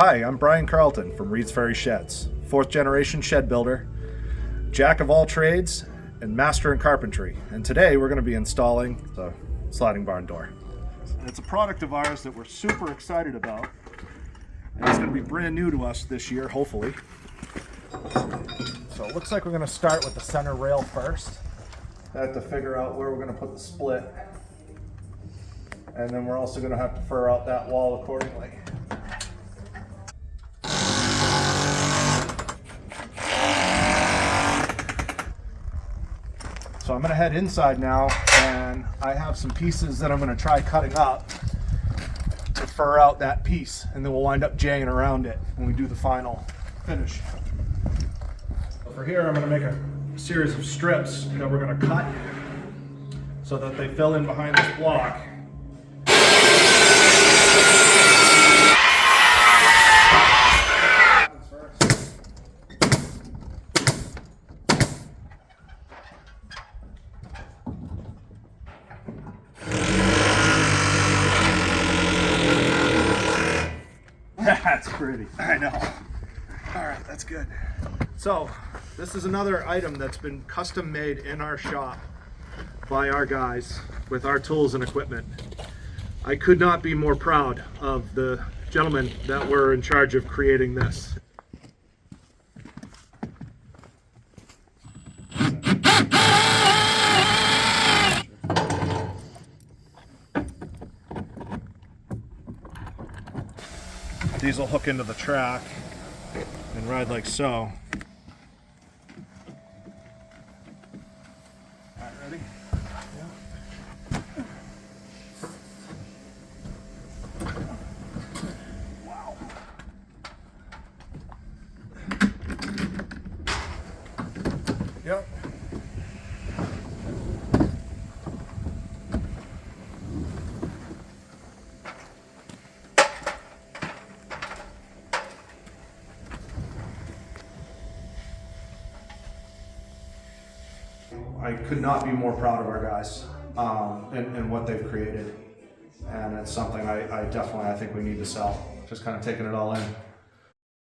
Hi, I'm Brian Carleton from Reeds Ferry Sheds, 4th generation shed builder, jack of all trades, and master in carpentry. And today we're going to be installing the sliding barn door. And it's a product of ours that we're super excited about. And it's going to be brand new to us this year, hopefully. So it looks like we're going to start with the center rail first. I have to figure out where we're going to put the split. And then we're also going to have to fur out that wall accordingly. So I'm going to head inside now, and I have some pieces that I'm going to try cutting up to fur out that piece, and then we'll wind up jaying around it when we do the final finish. So for here, I'm going to make a series of strips that we're going to cut so that they fill in behind this block. That's pretty. I know. All right, that's good. So this is another item that's been custom made in our shop by our guys with our tools and equipment. I could not be more proud of the gentlemen that were in charge of creating this. These will hook into the track and ride like so. All right, ready? Yeah. Wow. Yep. I could not be more proud of our guys and what they've created, and it's something I think we need to sell. Just kind of taking it all in.